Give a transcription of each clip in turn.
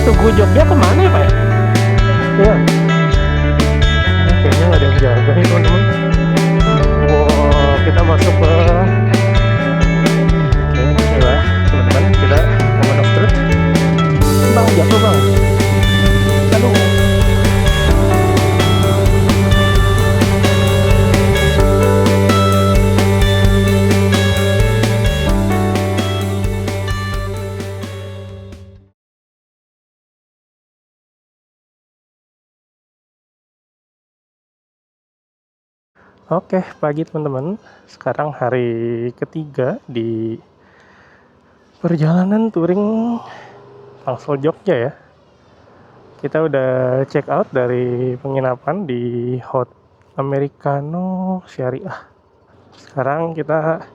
Tugu Jogja kemana ya Pak ya? Iya. Nah, kayaknya nggak ada yang jaga nih teman-teman. Wow, kita masuk ke inilah teman-teman, kita moment of truth. Bang, jatuh bang. Aduh. Oke, pagi teman-teman. Sekarang hari ketiga di perjalanan touring Tangsel Jogja ya. Kita udah check out dari penginapan di Hot Americano Syariah. Sekarang kita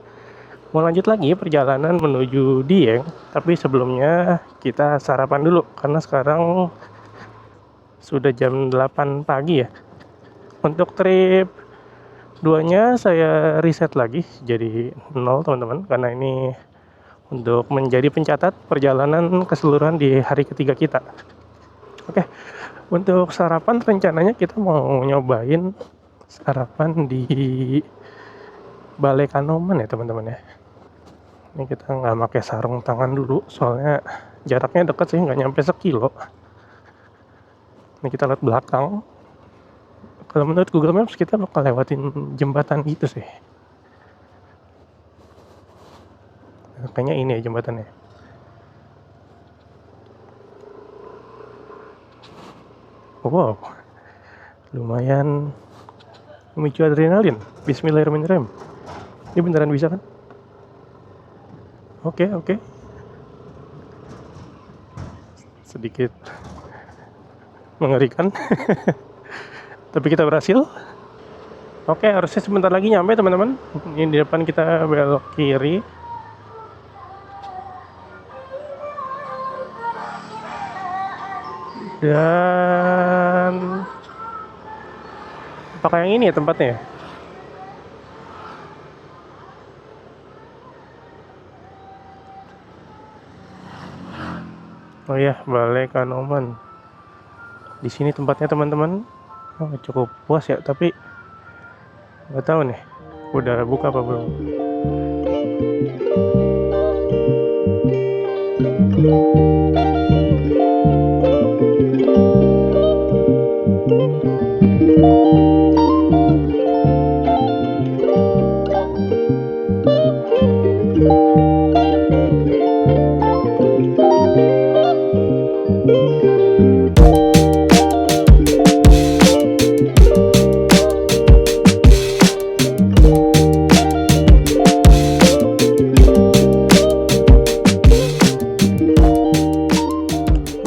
mau lanjut lagi perjalanan menuju Dieng, tapi sebelumnya kita sarapan dulu karena sekarang sudah jam 8 pagi ya. Untuk trip duanya saya reset lagi jadi 0 teman-teman, karena ini untuk menjadi pencatat perjalanan keseluruhan di hari ketiga kita. Oke, untuk sarapan rencananya kita mau nyobain sarapan di Balai Kanoman ya teman-teman ya. Ini kita nggak pakai sarung tangan dulu, soalnya jaraknya dekat sih, nggak nyampe sekilo. Ini kita lihat belakang. Kalau menurut Google Maps kita bakal lewatin jembatan itu sih. Kayaknya ini ya jembatannya. Wow, lumayan memicu adrenalin. Bismillahirrahmanirrahim. Ini beneran bisa kan? Oke. Sedikit mengerikan. Tapi kita berhasil. Oke, harusnya sebentar lagi nyampe teman-teman. Ini di depan kita belok kiri. Dan apakah yang ini ya tempatnya? Oh ya, Balai Kanoman. Di sini tempatnya teman-teman. Oh, cukup puas ya, tapi nggak tahu nih udah buka apa belum.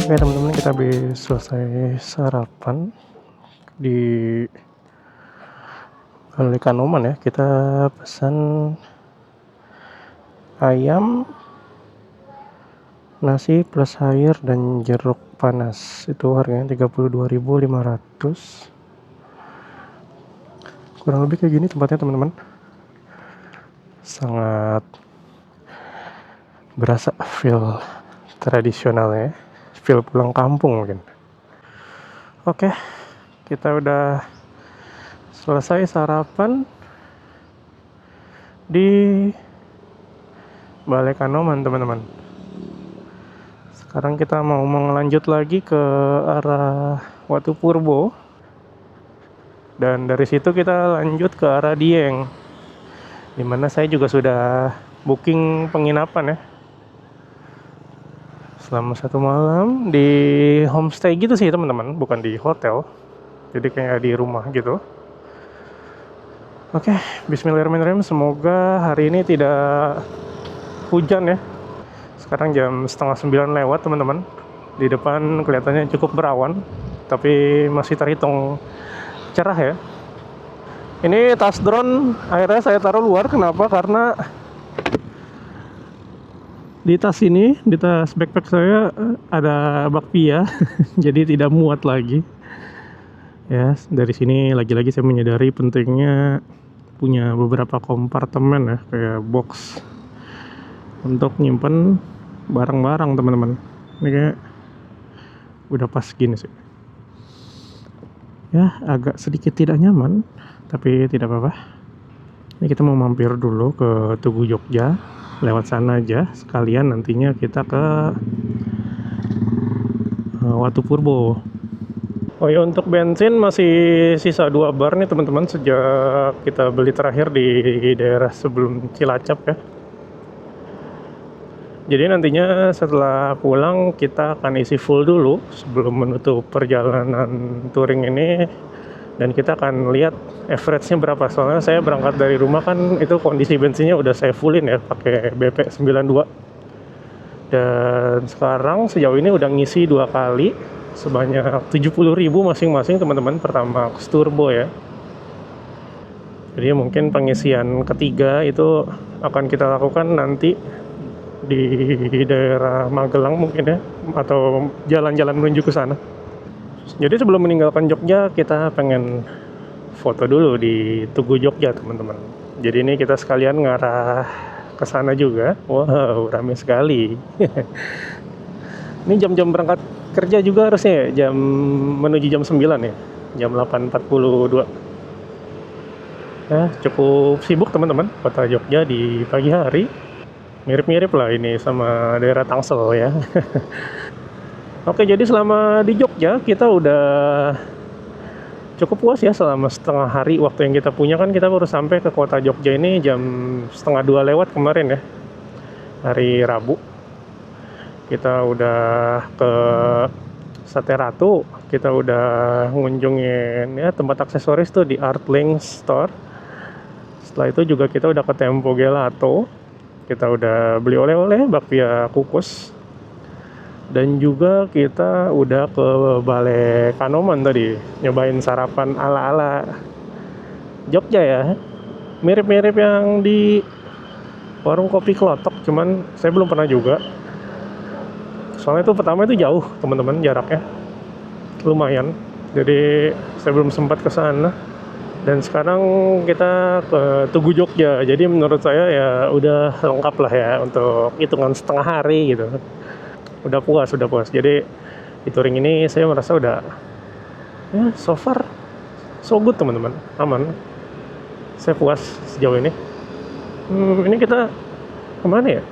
Oke teman-teman, kita habis selesai sarapan di Balai Kanoman ya. Kita pesan ayam, nasi plus air dan jeruk panas. Itu harganya 32.500. Kurang lebih kayak gini tempatnya teman-teman. Sangat berasa feel tradisionalnya, feel pulang kampung mungkin. Oke, kita udah selesai sarapan di Balai Kanoman teman-teman. Sekarang kita mau melanjut lagi ke arah Watu Purbo, dan dari situ kita lanjut ke arah Dieng, dimana saya juga sudah booking penginapan ya selama 1 malam di homestay gitu sih teman-teman, bukan di hotel, jadi kayak di rumah gitu. Oke, bismillahirrahmanirrahim. Semoga hari ini tidak hujan ya. Sekarang jam 8:30 lewat teman-teman. Di depan kelihatannya cukup berawan, tapi masih terhitung cerah ya. Ini tas drone akhirnya saya taruh luar. Kenapa? Karena di tas ini, di tas backpack saya ada bakpia, jadi tidak muat lagi. Ya, dari sini lagi-lagi saya menyadari pentingnya punya beberapa kompartemen ya, kayak box untuk nyimpen barang-barang teman-teman. Ini kayak udah pas gini sih. Ya agak sedikit tidak nyaman, tapi tidak apa-apa. Ini kita mau mampir dulu ke Tugu Jogja, lewat sana aja. Sekalian nantinya kita ke Watu Purbo. Oh ya, untuk bensin masih sisa 2 bar nih teman-teman, sejak kita beli terakhir di daerah sebelum Cilacap ya. Jadi nantinya setelah pulang kita akan isi full dulu sebelum menutup perjalanan touring ini, dan kita akan lihat average-nya berapa. Soalnya saya berangkat dari rumah kan itu kondisi bensinnya udah saya fullin ya pakai BP 92. Dan sekarang sejauh ini udah ngisi 2 kali sebanyak 70.000 masing-masing teman-teman, Pertamax Turbo ya. Jadi mungkin pengisian ketiga itu akan kita lakukan nanti di daerah Magelang mungkin ya, atau jalan-jalan menuju ke sana. Jadi sebelum meninggalkan Jogja kita pengen foto dulu di Tugu Jogja teman-teman. Jadi ini kita sekalian ngarah ke sana juga. Wow, ramai sekali. Ini jam-jam berangkat kerja juga harusnya ya, jam menuju jam 9 ya, jam 8.42. Ya, cukup sibuk teman-teman kota Jogja di pagi hari. Mirip-mirip lah ini sama daerah Tangsel ya. Oke, jadi selama di Jogja kita udah cukup puas ya selama setengah hari waktu yang kita punya. Kan kita baru sampai ke kota Jogja ini jam 1:30 lewat kemarin ya, hari Rabu. Kita udah ke Sate Ratu, kita udah ngunjungin ya tempat aksesoris tuh di Artlink Store. Setelah itu juga kita udah ke Tempo Gelato. Kita udah beli oleh-oleh bakpia kukus, dan juga kita udah ke Balai Kanoman tadi, nyobain sarapan ala-ala Jogja ya, mirip-mirip yang di warung kopi Klotok, cuman saya belum pernah juga. Soalnya itu pertama itu jauh teman-teman, jaraknya lumayan, jadi saya belum sempat ke sana. Dan sekarang kita ke Tugu Jogja. Jadi menurut saya ya udah lengkap lah ya untuk hitungan setengah hari gitu. Udah puas. Jadi di touring ini saya merasa udah ya so far so good teman-teman, aman. Saya puas sejauh ini. Ini kita kemana ya?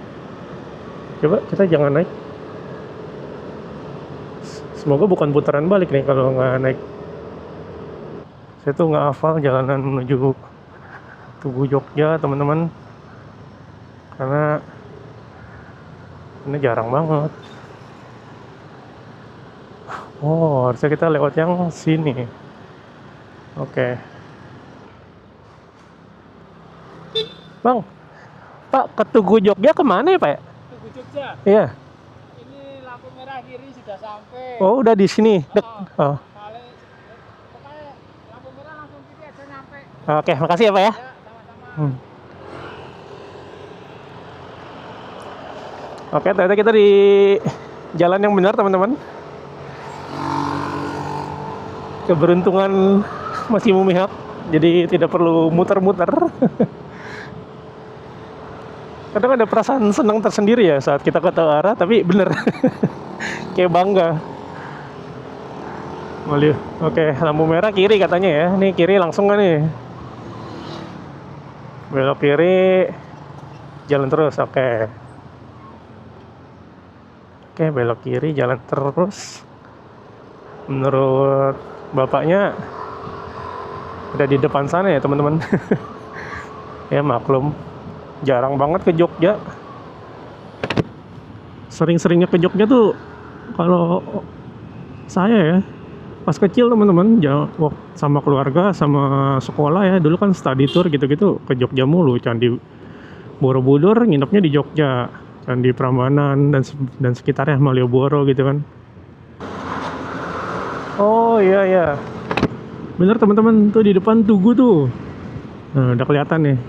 Coba kita jangan naik. Semoga bukan putaran balik nih kalau nggak naik. Saya tuh nggak hafal jalanan menuju Tugu Jogja teman-teman, karena ini jarang banget. Oh, harusnya kita lewat yang sini. Oke. Bang, Pak, ke Tugu Jogja kemana ya Pak? Tugu Jogja? Iya. Ini lampu merah kiri sudah sampai. Oh, udah di sini. Oh. Pokoknya lampu merah langsung kiri aja nyampe. Oke, makasih ya Pak ya. Ya, sama-sama. Oke, ternyata kita di jalan yang benar teman-teman. Keberuntungan masih memihak, jadi tidak perlu muter-muter. Kadang ada perasaan senang tersendiri ya saat kita ke arah, tapi bener. Kayak bangga. Oke, lampu merah kiri katanya ya. Nih kiri langsung kan nih. Belok kiri, jalan terus. Oke, belok kiri, jalan terus. Menurut bapaknya udah di depan sana ya teman-teman. Ya maklum, jarang banget ke Jogja. Sering-seringnya ke Jogja tuh kalau saya ya pas kecil teman-teman, sama keluarga, sama sekolah ya. Dulu kan study tour gitu-gitu ke Jogja mulu. Candi Borobudur nginepnya di Jogja, Candi Prambanan dan sekitarnya, Malioboro gitu kan. Oh iya, bener teman-teman, tuh di depan Tugu tuh. Nah, udah kelihatan nih.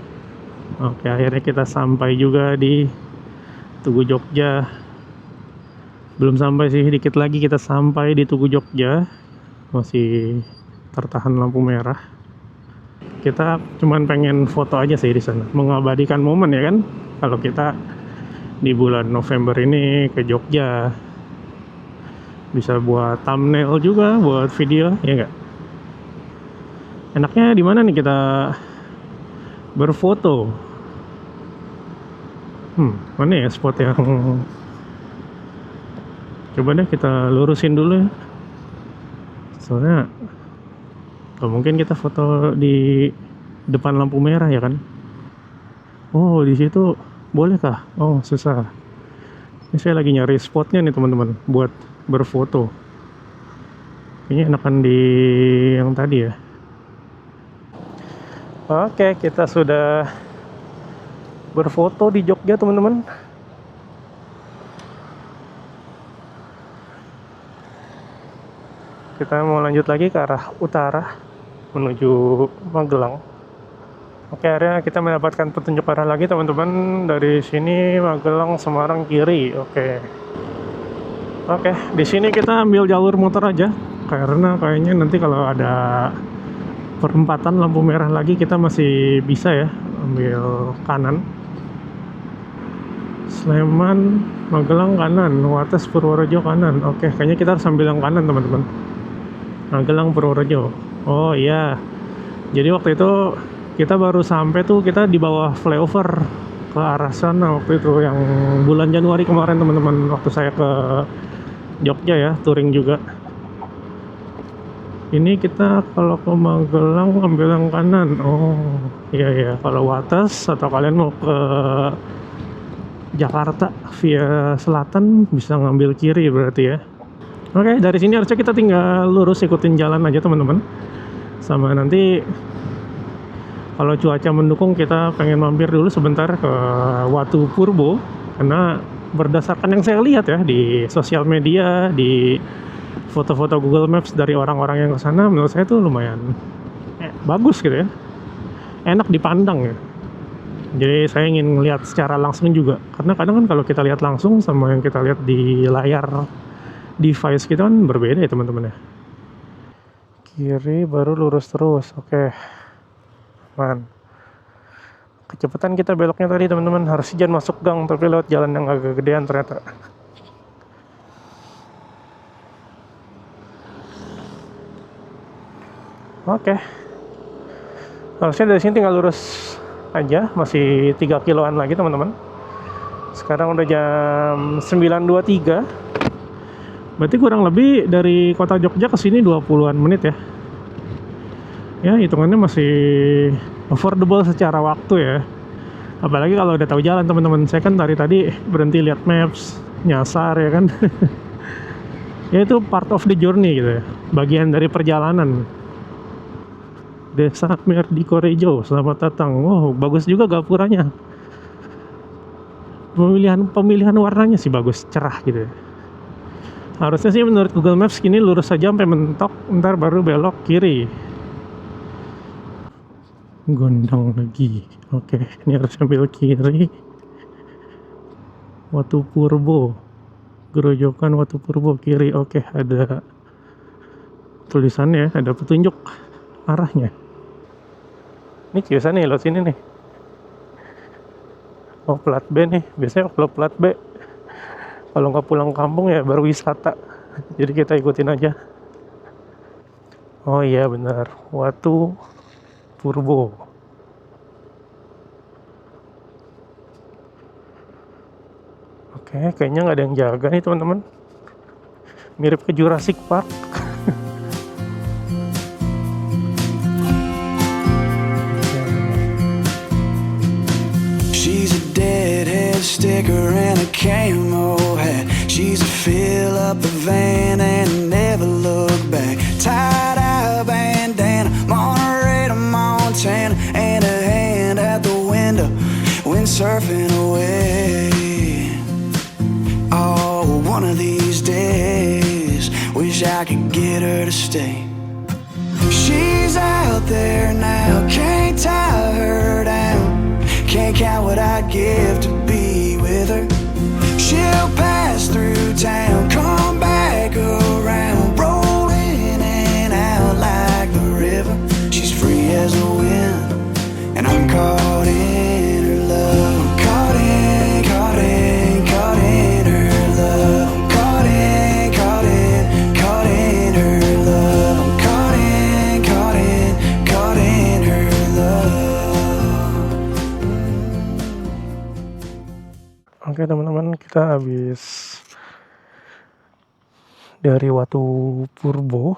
Oke, akhirnya kita sampai juga di Tugu Jogja. Belum sampai sih, dikit lagi kita sampai di Tugu Jogja. Masih tertahan lampu merah. Kita cuman pengen foto aja sih di sana, mengabadikan momen ya kan. Kalau kita di bulan November ini ke Jogja. Bisa buat thumbnail juga, buat video, ya enggak? Enaknya di mana nih kita berfoto? Mana ya spot yang coba deh kita lurusin dulu ya. Soalnya gak mungkin kita foto di depan lampu merah ya kan? Oh, di situ boleh kah? Oh, susah. Ini saya lagi nyari spotnya nih teman-teman buat berfoto. Kayaknya enakan di yang tadi ya. Oke, kita sudah berfoto di Jogja teman-teman. Kita mau lanjut lagi ke arah utara menuju Magelang. Oke, akhirnya kita mendapatkan petunjuk arah lagi teman-teman. Dari sini Magelang, Semarang kiri. Oke, di sini kita ambil jalur motor aja karena kayaknya nanti kalau ada perempatan lampu merah lagi kita masih bisa ya ambil kanan. Sleman, Magelang kanan, Wates, Purworejo kanan. Oke, kayaknya kita harus ambil yang kanan teman-teman. Magelang, Purworejo. Oh iya, jadi waktu itu kita baru sampai tuh, kita di bawah flyover ke arah sana waktu itu yang bulan Januari kemarin teman-teman, waktu saya ke Jogja ya, touring juga. Ini kita kalau ke Magelang ambil yang kanan. Oh iya, kalau Wates atau kalian mau ke Jakarta via selatan bisa ngambil kiri berarti ya. Oke, dari sini harusnya kita tinggal lurus ikutin jalan aja teman-teman. Sama nanti kalau cuaca mendukung kita pengen mampir dulu sebentar ke Watu Purbo, karena berdasarkan yang saya lihat ya di sosial media, di foto-foto Google Maps dari orang-orang yang ke sana, menurut saya tuh lumayan bagus gitu ya. Enak dipandang ya. Jadi saya ingin melihat secara langsung juga, karena kadang kan kalau kita lihat langsung sama yang kita lihat di layar device kita kan berbeda ya teman-teman ya. Kiri baru lurus terus. Oke, man, kecepatan kita beloknya tadi teman-teman, harus jangan masuk gang tapi lewat jalan yang agak gedean ternyata. Oke, harusnya dari sini tinggal lurus aja, masih 3 kiloan lagi teman-teman. Sekarang udah jam 9.23, berarti kurang lebih dari kota Jogja ke sini 20-an menit ya. Ya, hitungannya masih affordable secara waktu ya. Apalagi kalau udah tahu jalan teman-teman. Saya kan tadi berhenti lihat maps, nyasar ya kan. Ya itu part of the journey gitu ya, bagian dari perjalanan. Desa Merdikorejo, selamat datang. Wow, bagus juga gapuranya. Pemilihan warnanya sih bagus, cerah gitu ya. Harusnya sih menurut Google Maps gini lurus saja sampai mentok, ntar baru belok kiri. Gondang lagi. Oke, ini harus ambil kiri. Watu Purbo, Gerojokan Watu Purbo kiri. Oke, ada tulisannya, ada petunjuk arahnya. Ini kiosnya nih, lewat sini nih. Oh, plat B nih. Biasanya kalau plat B, kalau nggak pulang kampung ya baru wisata. Jadi kita ikutin aja. Oh iya benar, Watu Purbo. Oke, kayaknya nggak ada yang jaga nih teman-teman. Mirip ke Jurassic Park. Sticker and a camo hat. She's a fill up the van and never look back. Tie-dye bandana, Monterey to Montana, and a hand out the window, windsurfing away. Oh, one of these days, wish I could get her to stay. She's out there now, can't tie her down. Can't count what I'd give to be with her. She'll pass through town, come back around, roll in and out like the river. She's free as the wind, and I'm caught in her love. I'm caught in her love. I'm caught in kita habis dari Watu Purba,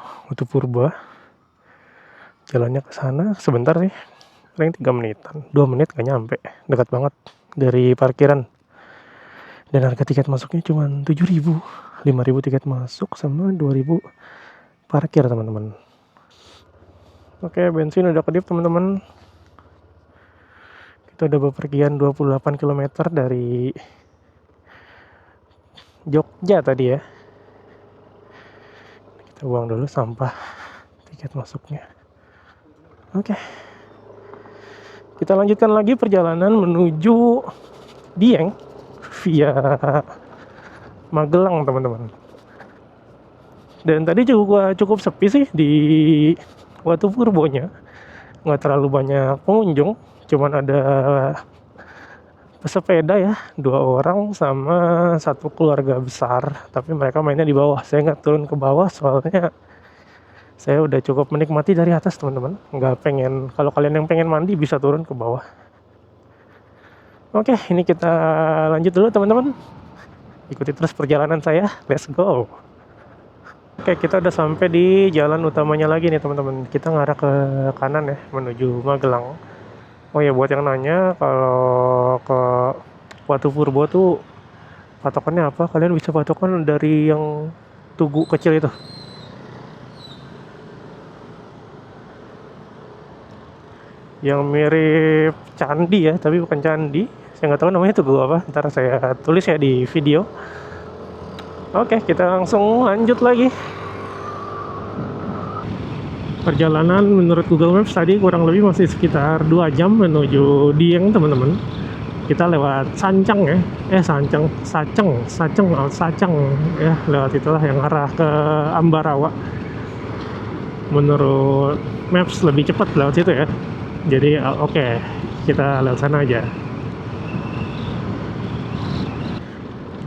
jalannya ke sana sebentar sih, paling 3 menitan, 2 menit gak nyampe, dekat banget dari parkiran. Dan harga tiket masuknya cuma 7.000, 5.000 tiket masuk sama 2.000 parkir teman-teman. Oke, bensin udah kedip teman-teman. Kita udah bepergian 28 km dari Jogja tadi ya. Kita buang dulu sampah tiket masuknya. Oke. Kita lanjutkan lagi perjalanan menuju Dieng via Magelang teman-teman. Dan tadi cukup sepi sih di Watu Purbonya. Nggak terlalu banyak pengunjung, cuman ada pesepeda ya, 2 orang sama 1 keluarga besar, tapi mereka mainnya di bawah. Saya nggak turun ke bawah soalnya saya udah cukup menikmati dari atas teman-teman. Nggak pengen, kalau kalian yang pengen mandi bisa turun ke bawah. Oke, ini kita lanjut dulu teman-teman. Ikuti terus perjalanan saya, let's go. Oke, kita udah sampai di jalan utamanya lagi nih teman-teman. Kita ngarah ke kanan ya, menuju Magelang. Oh ya, buat yang nanya kalau ke Watu Purbo tuh patokannya apa? Kalian bisa patokan dari yang tugu kecil itu. Yang mirip candi ya, tapi bukan candi. Saya nggak tahu namanya tugu apa. Ntar saya tulis ya di video. Oke, kita langsung lanjut lagi. Perjalanan menurut Google Maps tadi kurang lebih masih sekitar 2 jam menuju Dieng teman-teman. Kita lewat Sancang ya, Saceng ya, lewat itulah yang arah ke Ambarawa. Menurut Maps lebih cepat lewat situ ya. Jadi oke, kita lewat sana aja.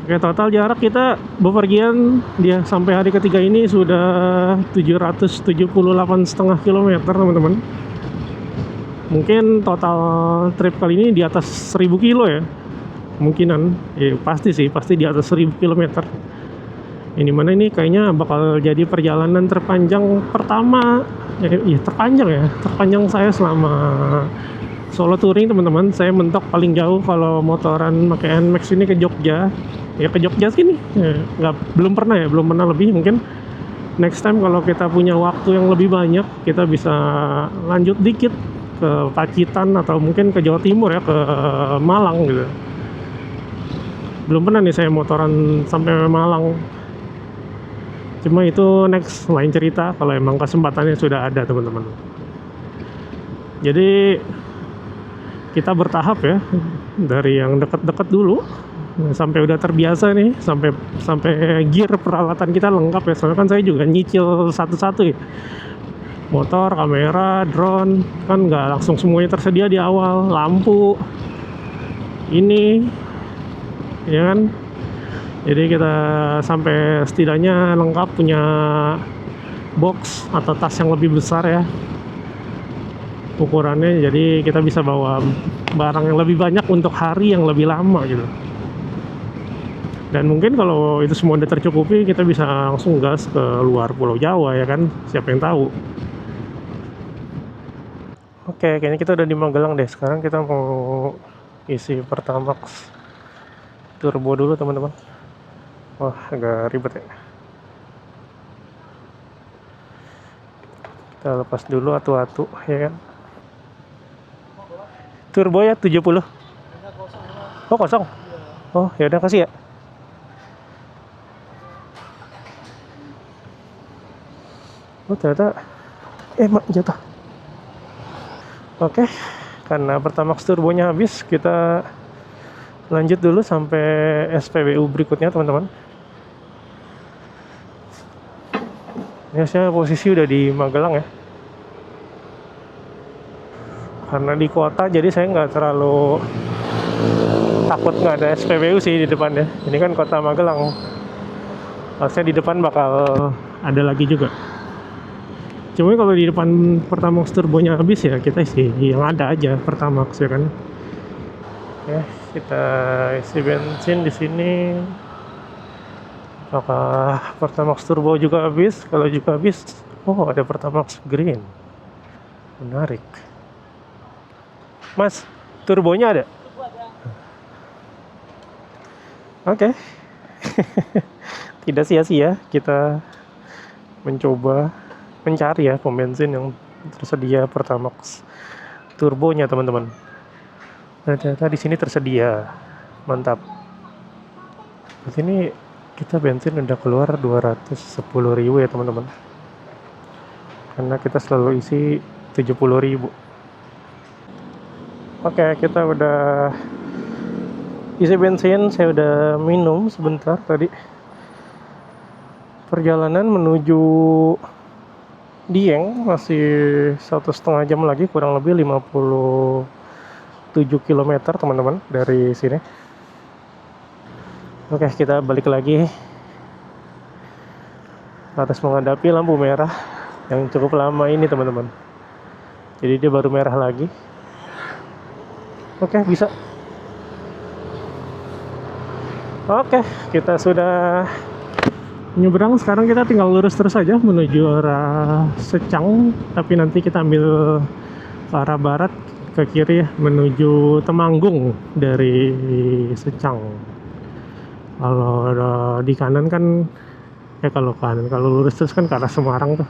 Oke, total jarak kita bepergian dia sampai hari ketiga ini sudah 778,5 km teman-teman. Mungkin total trip kali ini di atas 1000 kilo ya. Kemungkinan, pasti di atas 1000 km. Ini mana ini kayaknya bakal jadi perjalanan terpanjang pertama, terpanjang saya selama solo touring teman-teman. Saya mentok paling jauh kalau motoran pakai NMAX ini ke Jogja. Ya ke Jogja sini, belum pernah lebih. Mungkin next time kalau kita punya waktu yang lebih banyak, kita bisa lanjut dikit ke Pacitan atau mungkin ke Jawa Timur ya, ke Malang gitu. Belum pernah nih saya motoran sampai Malang. Cuma itu next, lain cerita kalau emang kesempatannya sudah ada teman-teman. Jadi kita bertahap ya, dari yang dekat-dekat dulu sampai udah terbiasa nih, sampai gear peralatan kita lengkap ya. Soalnya kan saya juga nyicil satu-satu ya, motor, kamera, drone kan nggak langsung semuanya tersedia di awal. Lampu ini ya kan, jadi kita sampai setidaknya lengkap, punya box atau tas yang lebih besar ya ukurannya, jadi kita bisa bawa barang yang lebih banyak untuk hari yang lebih lama gitu. Dan mungkin kalau itu semua udah tercukupi, kita bisa langsung gas ke luar Pulau Jawa ya kan, siapa yang tahu. Oke, kayaknya kita udah di Magelang deh. Sekarang kita mau isi Pertamax Turbo dulu teman-teman. Wah, agak ribet ya. Kita lepas dulu atu-atu ya kan. Turbo ya 70. Oh, kosong. Oh, ya udah kasih ya. Oh, ternyata jatuh. Oke, karena Pertamax turbonya habis, kita lanjut dulu sampai SPBU berikutnya teman-teman. Ini saya posisi udah di Magelang ya. Karena di kota jadi saya nggak terlalu takut nggak ada SPBU sih di depan ya. Ini kan kota Magelang. Harusnya di depan bakal ada lagi juga. Cuma kalau di depan Pertamax turbonya habis ya, kita sih yang ada aja Pertamax ya kan. Ya, kita isi bensin di sini. Apakah Pertamax Turbo juga habis? Kalau juga habis, oh ada Pertamax Green. Menarik. Mas, turbonya ada? Oke. Tidak sia-sia kita mencoba mencari ya pom bensin yang tersedia Pertamax turbonya, teman-teman. Ternyata di sini tersedia. Mantap. Di sini kita bensin udah keluar 210.000 ya, teman-teman. Karena kita selalu isi 70.000. Oke, kita udah isi bensin, saya udah minum sebentar tadi. Perjalanan menuju Dieng masih 1,5 jam lagi, kurang lebih 57 km, teman-teman, dari sini. Oke, kita balik lagi. Harus menghadapi lampu merah yang cukup lama ini, teman-teman. Jadi dia baru merah lagi. Oke, bisa. Oke, kita sudah nyebrang. Sekarang kita tinggal lurus terus saja menuju arah Secang. Tapi nanti kita ambil ke arah barat, ke kiri ya, menuju Temanggung dari Secang. Kalau di kanan kan, kalau lurus terus kan ke arah Semarang tuh.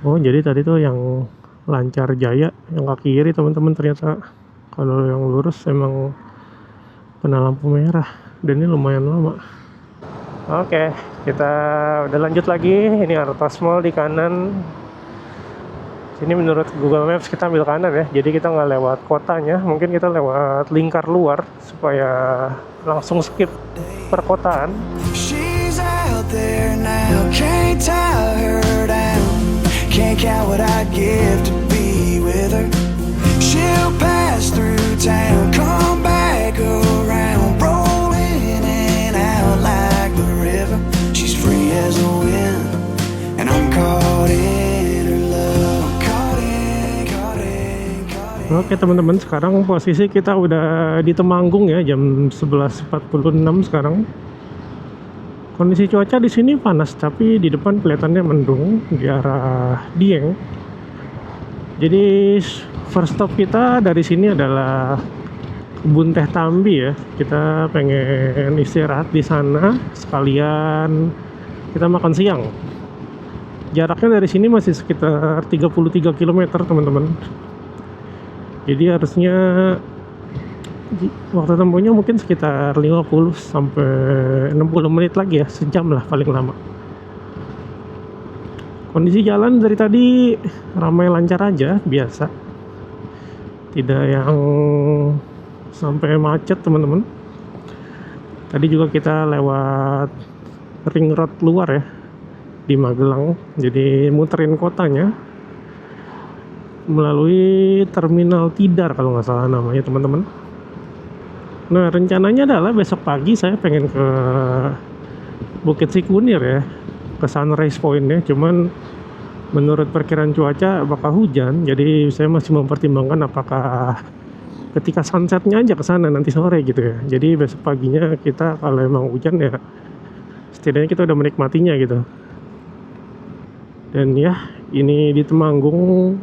Oh, jadi tadi tuh yang Lancar Jaya yang ke kiri, teman-teman. Ternyata kalau yang lurus emang kena lampu merah, dan ini lumayan lama. Oke, kita udah lanjut lagi. Ini Artos Mall di kanan. Sini menurut Google Maps kita ambil kanan ya, jadi kita nggak lewat kotanya, mungkin kita lewat lingkar luar supaya langsung skip perkotaan. She's out there now, can't tie her down. Can't count what I'd give to be with her. She'll pass through town, come back around, rolling in and out like the river. She's free as the wind, and I'm caught in her love. Caught in. Oke, teman-teman, sekarang posisi kita udah di Temanggung ya, jam 11.46 sekarang. Kondisi cuaca di sini panas, tapi di depan kelihatannya mendung di arah Dieng. Jadi first stop kita dari sini adalah Kebun Teh Tambi ya. Kita pengen istirahat di sana, sekalian kita makan siang. Jaraknya dari sini masih sekitar 33 km, teman-teman. Jadi harusnya waktu tempuhnya mungkin sekitar 50 sampai 60 menit lagi ya, sejam lah paling lama. Kondisi jalan dari tadi ramai lancar aja, biasa. Tidak yang sampai macet, teman-teman. Tadi juga kita lewat ring road luar ya, di Magelang. Jadi muterin kotanya melalui Terminal Tidar kalau nggak salah namanya, teman-teman. Nah, rencananya adalah besok pagi saya pengen ke Bukit Sikunir ya, ke Sunrise Point ya. Cuman menurut perkiraan cuaca bakal hujan, jadi saya masih mempertimbangkan apakah ketika sunsetnya aja ke sana nanti sore gitu ya. Jadi besok paginya kita kalau emang hujan ya, setidaknya kita udah menikmatinya gitu. Dan ya, ini di Temanggung,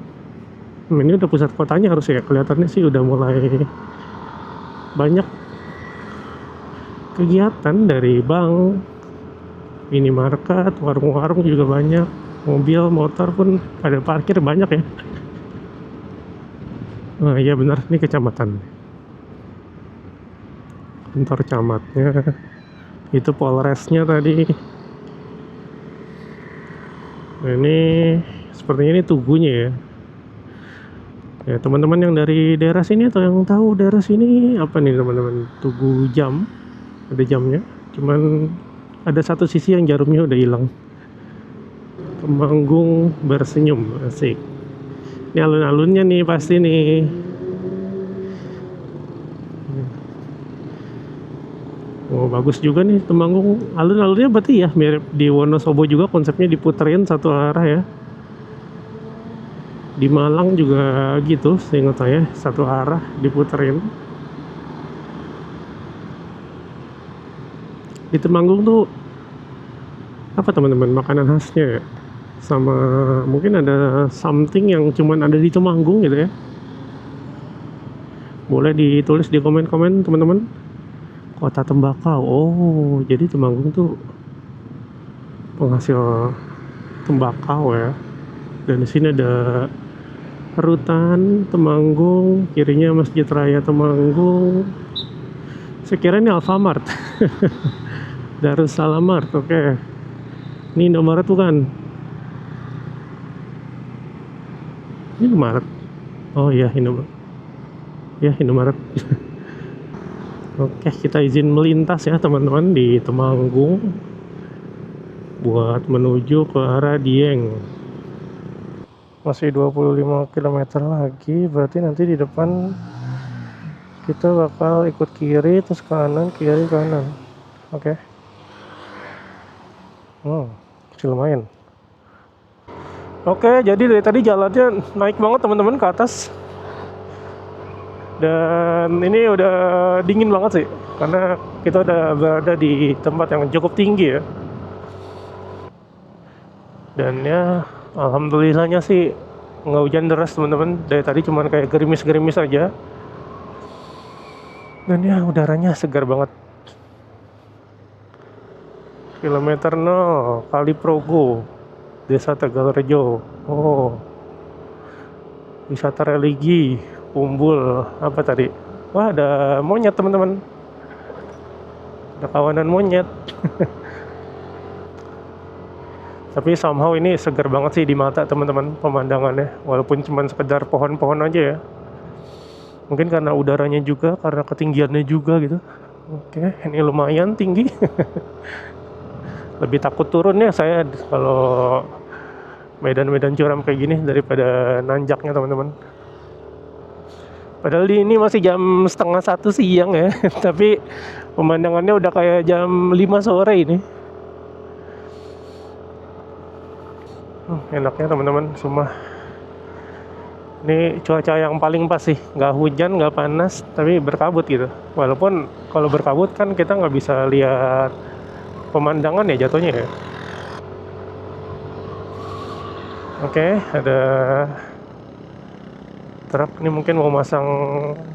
ini udah pusat kotanya harus ya. Kelihatannya sih udah mulai banyak kegiatan dari bank, minimarket, warung-warung juga banyak, mobil, motor pun ada parkir banyak ya. Nah iya benar, ini kecamatan, kantor camatnya, itu Polresnya tadi. Nah, ini sepertinya ini Tugunya ya. Ya, teman-teman yang dari daerah sini atau yang tahu daerah sini apa nih, teman-teman? Tugu Jam, ada jamnya. Cuman ada satu sisi yang jarumnya udah hilang. Temanggung bersenyum, asik. Ini alun-alunnya nih pasti nih. Oh, bagus juga nih Temanggung. Alun-alunnya berarti ya mirip di Wonosobo juga, konsepnya diputerin satu arah ya. Di Malang juga gitu, seingat saya satu arah diputerin. Di Temanggung tuh apa teman-teman makanan khasnya ya? Sama mungkin ada something yang cuman ada di Temanggung gitu ya. Boleh ditulis di komen-komen teman-teman. Kota tembakau. Oh, jadi Temanggung tuh penghasil tembakau ya. Dan di sini ada Rutan Temanggung, kirinya Masjid Raya Temanggung. Saya kira ini Alfamart. Darussalamart, oke. Ini Indomaret bukan? Ini Indomaret. Oh iya, Indomaret. Ya, Indomaret. Oke, kita izin melintas ya teman-teman di Temanggung buat menuju ke arah Dieng. Masih 25 km lagi, berarti nanti di depan kita bakal ikut kiri terus kanan, kiri kanan. Oke. Kecil lumayan. Oke, jadi dari tadi jalannya naik banget teman-teman ke atas. Dan ini udah dingin banget sih, karena kita udah berada di tempat yang cukup tinggi ya. Dan ya, alhamdulillahnya sih nggak hujan deras teman-teman. Dari tadi cuman kayak gerimis-gerimis aja. Dan ya, udaranya segar banget. Kilometer 0, Kaliprogo, Desa Tegalrejo. Oh, wisata religi, Umbul, apa tadi? Wah, ada monyet teman-teman. Ada kawanan monyet. Tapi somehow ini segar banget sih di mata teman-teman pemandangannya. Walaupun cuma sekedar pohon-pohon aja ya. Mungkin karena udaranya juga, karena ketinggiannya juga gitu. Oke, ini lumayan tinggi. Lebih takut turunnya saya kalau medan-medan curam kayak gini daripada nanjaknya teman-teman. Padahal ini masih jam 12:30 siang ya. Tapi pemandangannya udah kayak jam 5 sore ini. Enaknya teman-teman, semua. Ini cuaca yang paling pas sih, nggak hujan, nggak panas, tapi berkabut gitu. Walaupun kalau berkabut kan kita nggak bisa lihat pemandangan ya jatuhnya ya. Oke, ada truk ini mungkin mau masang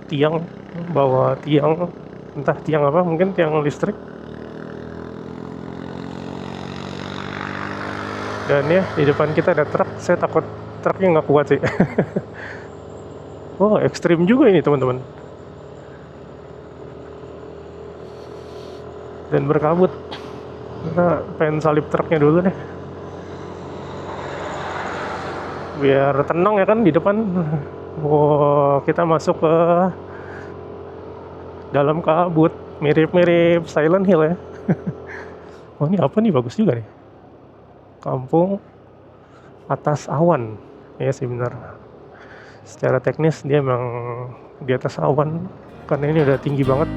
tiang, bawa tiang, entah tiang apa, mungkin tiang listrik. Dan ya, di depan kita ada truk, saya takut truknya nggak kuat sih. Oh, ekstrim juga ini teman-teman. Dan berkabut. Kita pengen salip truknya dulu deh. Biar tenang ya kan di depan. Wow, kita masuk ke dalam kabut. Mirip-mirip Silent Hill ya. Oh, ini apa nih, bagus juga nih. Kampung Atas Awan. Ya sih benar. Secara teknis dia memang di atas awan, karena ini udah tinggi banget.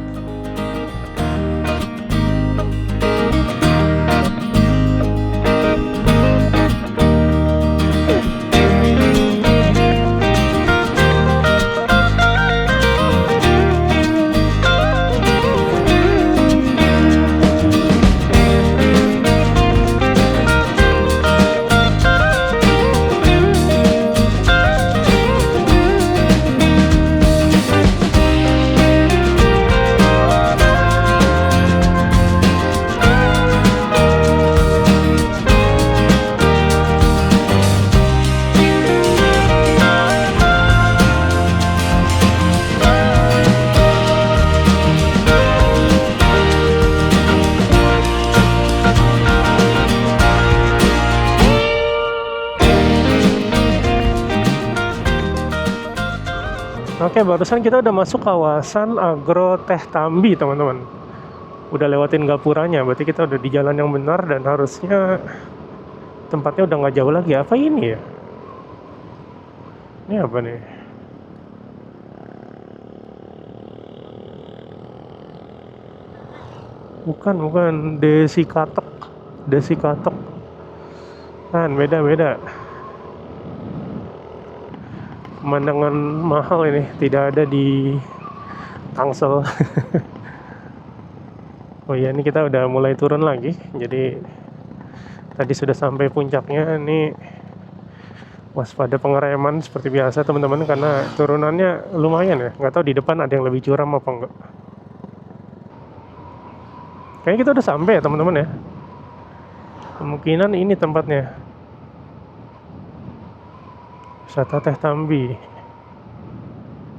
Oke, barusan kita udah masuk kawasan Agro Teh Tambi, teman-teman. Udah lewatin gapuranya, berarti kita udah di jalan yang benar dan harusnya tempatnya udah nggak jauh lagi. Apa ini ya? Ini apa nih? Bukan Desi Katok. Kan beda. Pemandangan mahal ini tidak ada di Tangsel. Oh iya, ini kita udah mulai turun lagi. Jadi tadi sudah sampai puncaknya. Ini waspada pengereman seperti biasa teman-teman, karena turunannya lumayan ya. Nggak tahu di depan ada yang lebih curam apa enggak. Kayaknya kita udah sampai ya teman-teman ya. Kemungkinan ini tempatnya. Wisata Teh Tambi.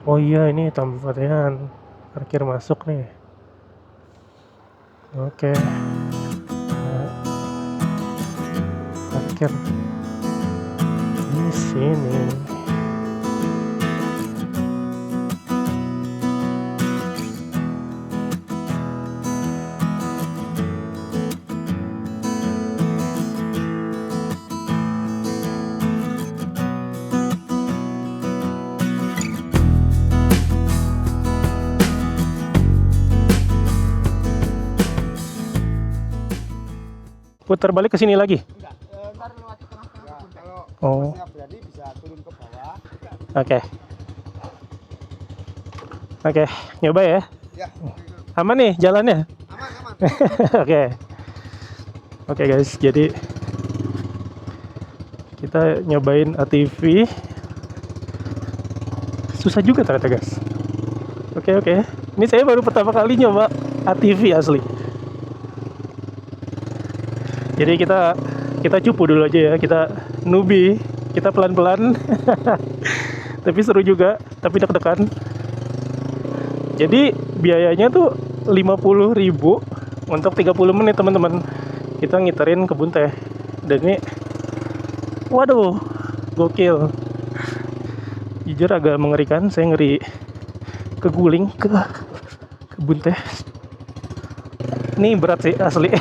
Oh iya, ini tempatnya parkir masuk nih. Oke. Nah, parkir di sini. Putar balik ke sini lagi. Enggak, ntar lewati tengah-tengah puncak. Kalau Oh. masnya berani bisa turun ke bawah. Oke. Oke, nyoba ya. Ya, Aman nih jalannya. aman, aman. Oke. Oke guys, jadi kita nyobain ATV. Susah juga ternyata guys. Oke. Ini saya baru pertama kali nyoba ATV asli. Jadi kita cupu dulu aja ya, kita newbie, kita pelan-pelan. Tapi seru juga, tapi deg-degan. Jadi biayanya tuh 50.000 untuk 30 menit teman-teman. Kita ngiterin kebun teh. Dan ini waduh, gokil. Jujur agak mengerikan, saya ngeri keguling ke kebun teh. Ini berat sih asli.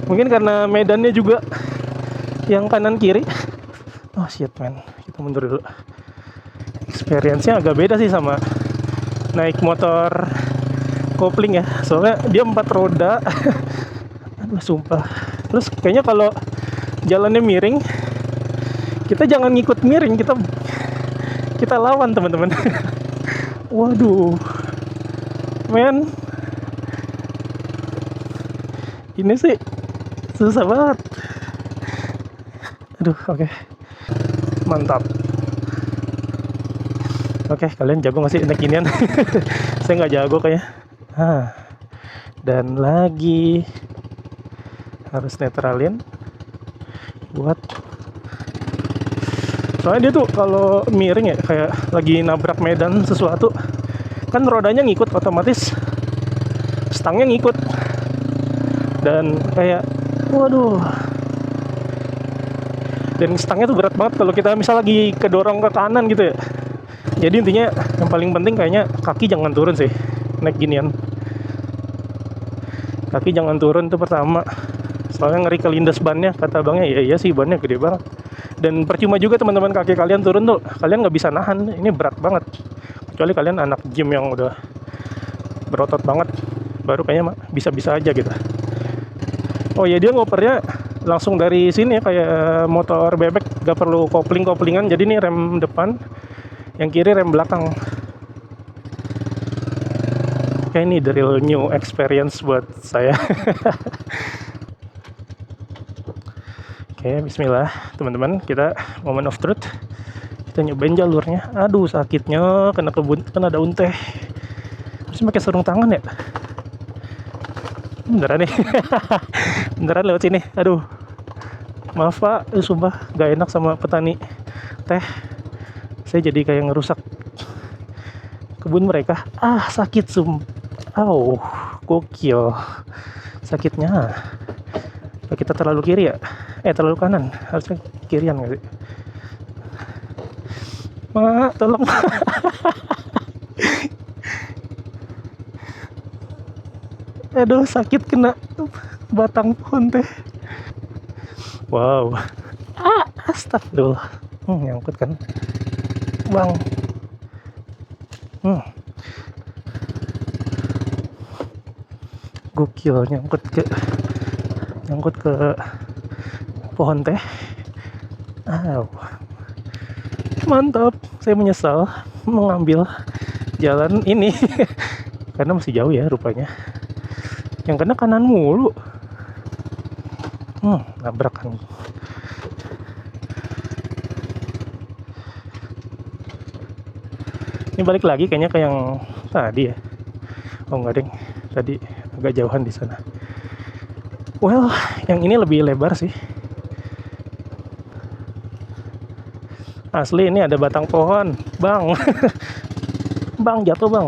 Mungkin karena medannya juga yang kanan kiri. Oh shit man, kita mundur dulu. Experience-nya agak beda sih sama naik motor kopling ya. Soalnya dia 4 roda. Aduh sumpah. Terus kayaknya kalau jalannya miring, kita jangan ngikut miring, kita lawan teman-teman. Waduh, men, ini sih susah banget. Aduh, oke. Mantap. Oke, kalian jago nggak sih naik ginian? Saya nggak jago kayaknya. Dan lagi harus netralin buat, soalnya dia tuh kalau miring ya kayak lagi nabrak medan sesuatu, kan rodanya ngikut, otomatis stangnya ngikut. Dan kayak waduh, dan stangnya tuh berat banget kalau kita misal lagi kedorong ke kanan gitu ya. Jadi intinya yang paling penting kayaknya kaki jangan turun sih naik ginian. Kaki jangan turun tuh pertama, soalnya ngeri kelindas bannya, kata abangnya. Iya sih, bannya gede banget. Dan percuma juga teman-teman kaki kalian turun tuh, kalian nggak bisa nahan, ini berat banget. Kecuali kalian anak gym yang udah berotot banget, baru kayaknya bisa-bisa aja gitu. Oh ya, dia ngopernya langsung dari sini ya, kayak motor bebek, gak perlu kopling-koplingan. Jadi ini rem depan, yang kiri rem belakang. Kayak ini the real new experience buat saya. Oke, bismillah teman-teman, kita moment of truth. Kita nyobain jalurnya. Aduh, sakitnya kena kebun, kena daun teh. Terus pakai sarung tangan ya. Beneran nih. Beneran lewat sini. Aduh, maaf pak, sumpah gak enak sama petani teh. Saya jadi kayak ngerusak kebun mereka. Sakit gokil sakitnya. Apa kita terlalu kiri ya? Terlalu kanan. Harusnya kirian nggak sih? Mak, tolong. Aduh, sakit kena batang pohon teh. Wow. Astagfirullah. Nyangkut kan, bang. Gokil, nyangkut ke pohon teh. Mantap, saya menyesal mengambil jalan ini karena masih jauh ya rupanya. Yang kena kanan mulu. Nabrak kan. Ini balik lagi kayaknya ke yang tadi ya. Oh enggak deng, tadi agak jauhan di sana. Well, yang ini lebih lebar sih. Asli ini ada batang pohon, bang. Bang jatuh bang.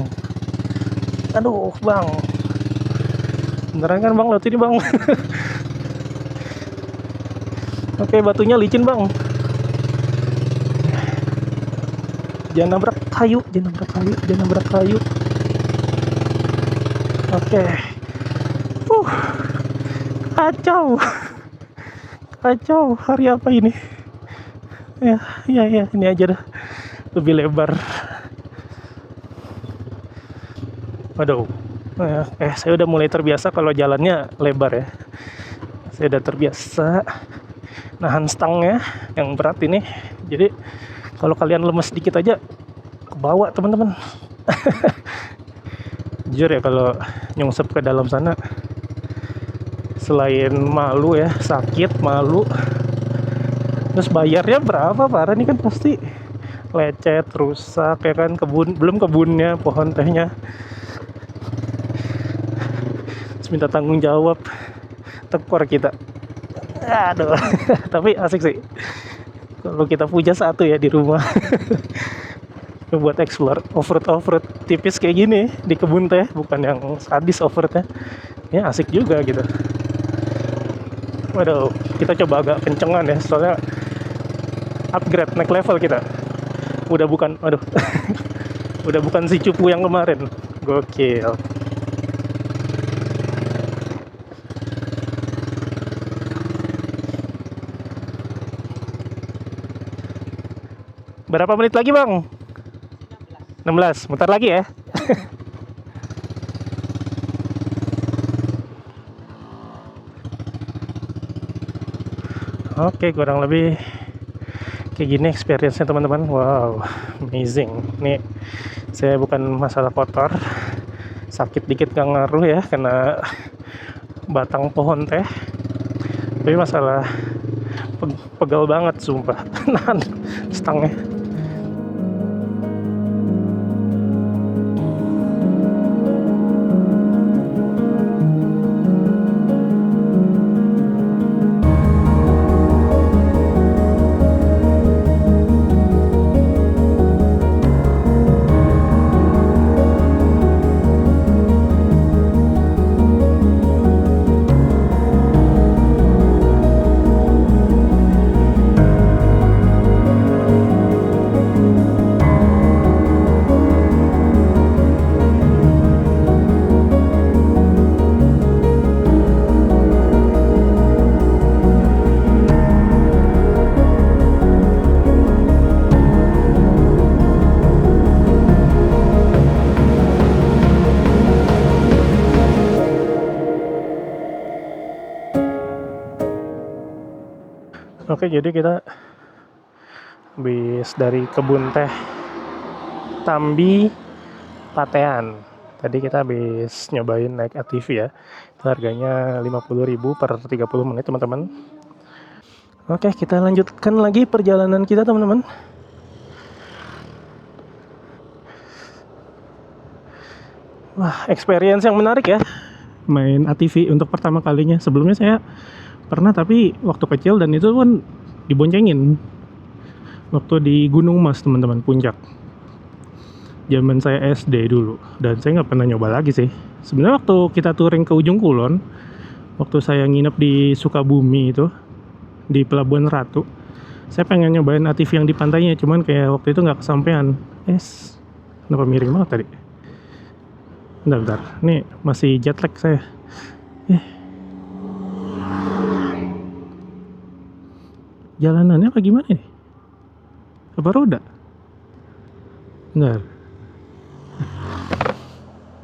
Aduh bang. Beneran kan bang, lihat ini bang. Oke, batunya licin bang. Jangan nabrak kayu, jangan nabrak kayu, jangan nabrak kayu. Oke. Kacau. Kacau, hari apa ini? Ya, ini aja dah. Lebih lebar. Waduh. Saya udah mulai terbiasa kalau jalannya lebar ya. Saya udah terbiasa nahan stangnya yang berat ini. Jadi kalau kalian lemes dikit aja kebawa teman-teman. Jujur ya, kalau nyungsep ke dalam sana selain malu ya, sakit, malu, terus bayarnya berapa, parah nih kan, pasti lecet, rusak ya kan, belum kebunnya, pohon tehnya, terus minta tanggung jawab, tekor kita. Aduh. Tapi asik sih kalau kita punya satu ya di rumah. Buat explore off-road tipis kayak gini di kebun teh, bukan yang sadis off-roadnya. Ya asik juga gitu. Waduh, kita coba agak kencengan ya, soalnya upgrade, next level kita. Udah bukan, aduh. Udah bukan si cupu yang kemarin. Gokil. Berapa menit lagi bang? 16, bentar lagi ya. Oke, kurang lebih kayak gini experience-nya teman-teman. Wow, amazing. Nih, saya bukan masalah kotor, sakit dikit gak ngaruh ya, kena batang pohon teh. Tapi masalah pegal banget sumpah. Nahan stangnya. Oke, jadi kita habis dari kebun teh Tambi Patean. Tadi kita habis nyobain naik ATV ya. Itu harganya 50.000 per 30 menit teman-teman. Oke, kita lanjutkan lagi perjalanan kita teman-teman. Wah, experience yang menarik ya, main ATV untuk pertama kalinya. Sebelumnya saya pernah, tapi waktu kecil, dan itu kan diboncengin waktu di Gunung Mas teman-teman, Puncak, zaman saya SD dulu. Dan saya nggak pernah nyoba lagi sih sebenarnya. Waktu kita touring ke ujung kulon, waktu saya nginep di Sukabumi itu, di Pelabuhan Ratu, saya pengen nyobain ATV yang di pantainya, cuman kayak waktu itu nggak kesampean. Kenapa miring banget tadi? Bentar, nih masih jet lag saya. Jalanannya apa gimana nih? Apa roda? Bentar.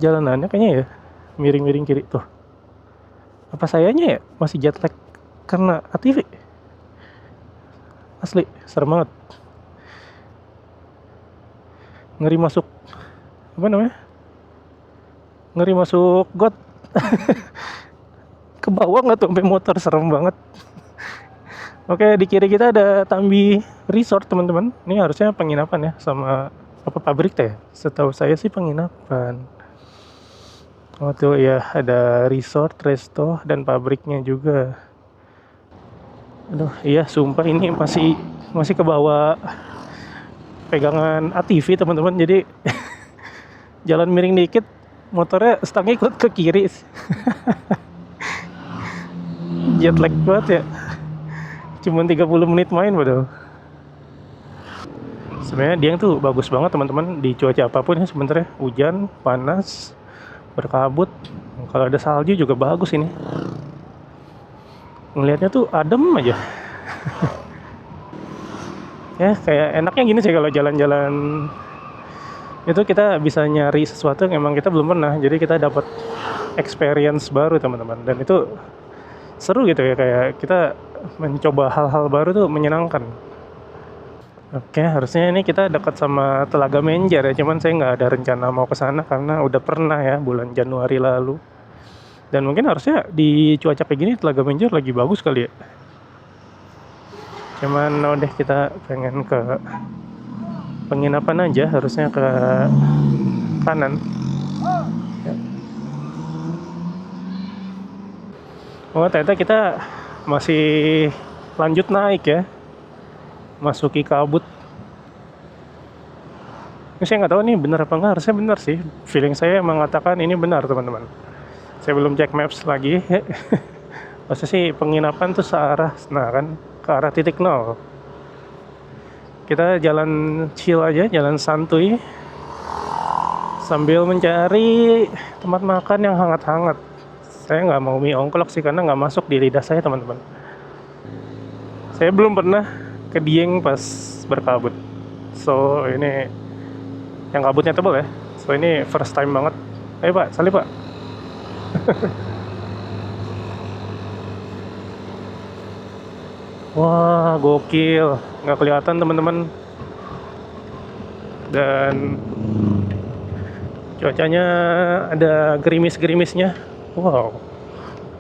Jalanannya kayaknya ya miring-miring kiri tuh. Apa sayanya ya masih jet lag karena ATV? Asli, serem banget. ngeri masuk apa namanya? Ngeri masuk got. Ke bawah nggak tuh sampai motor, serem banget. Oke, di kiri kita ada Tambi Resort teman-teman. Ini harusnya penginapan ya, sama apa pabrik teh? Setahu saya sih penginapan. Oh tuh ya, ada resort, resto, dan pabriknya juga. Aduh, iya sumpah ini masih ke bawah pegangan ATV teman-teman. Jadi jalan miring dikit, motornya stangnya ikut ke kiri. Jet lag banget ya. Cuman 30 menit main padahal. Sebenarnya Dieng tuh bagus banget teman-teman di cuaca apapun ya sebenarnya. Hujan, panas, berkabut. Kalau ada salju juga bagus ini. Ngelihatnya tuh adem aja. Ya kayak enaknya gini sih kalau jalan-jalan itu kita bisa nyari sesuatu yang emang kita belum pernah. Jadi kita dapat experience baru teman-teman. Dan itu seru gitu ya, kayak kita mencoba hal-hal baru tuh menyenangkan. Oke, harusnya ini kita dekat sama Telaga Menjer ya, cuman saya nggak ada rencana mau ke sana karena udah pernah ya bulan Januari lalu. Dan mungkin harusnya di cuaca kayak gini Telaga Menjer lagi bagus kali ya. Cuman deh kita pengen ke penginapan aja, harusnya ke kanan. Ya. Oh ternyata kita masih lanjut naik ya, masuki kabut. Ini saya nggak tahu nih benar apa nggak, harusnya benar sih. Feeling saya mengatakan ini benar teman-teman. Saya belum cek maps lagi. Maksudnya sih penginapan tuh searah, nah kan ke arah titik nol. Kita jalan chill aja, jalan santuy sambil mencari tempat makan yang hangat-hangat. Saya nggak mau mie ongklok sih karena nggak masuk di lidah saya teman-teman. Saya belum pernah ke Dieng pas berkabut. So ini yang kabutnya tebal ya. So ini first time banget. Ayo Pak, salib Pak. Wah gokil, nggak kelihatan teman-teman. Dan cuacanya ada gerimis-gerimisnya. Wow,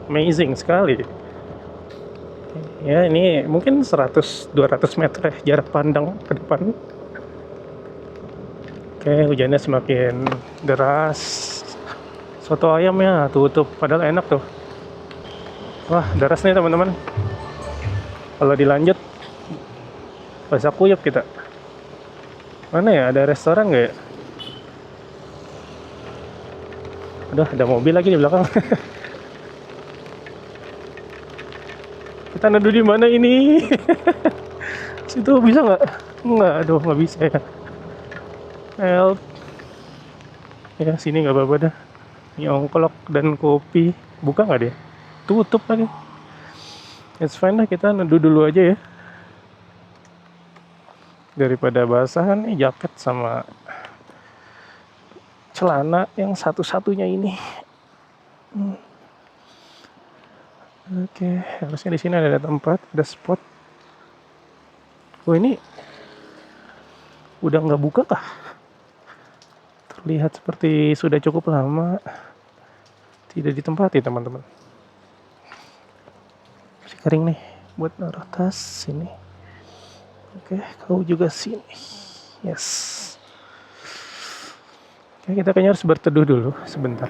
amazing sekali. Ya ini mungkin 100-200 meter ya jarak pandang ke depan. Oke, hujannya semakin deras. Soto ayamnya tutup, padahal enak tuh. Wah, deras nih teman-teman. Kalau dilanjut basah kuyup kita. Mana ya, ada restoran nggak ya? Aduh, ada mobil lagi di belakang. Kita neduh di mana ini? Situ bisa nggak? Nggak, aduh nggak bisa ya. Help. Ya sini nggak apa-apa dah. Ini ongklok dan kopi. Buka nggak dia? Tutup lagi. It's fine lah, kita neduh dulu aja ya. Daripada basahan nih jaket sama celana yang satu-satunya ini. Oke, harusnya di sini ada tempat, ada spot. Oh ini udah nggak buka kah? Terlihat seperti sudah cukup lama tidak ditempati teman-teman. Masih kering nih buat naruh tas sini. Oke, kau juga sini. Yes. Oke, kita kayaknya harus berteduh dulu sebentar.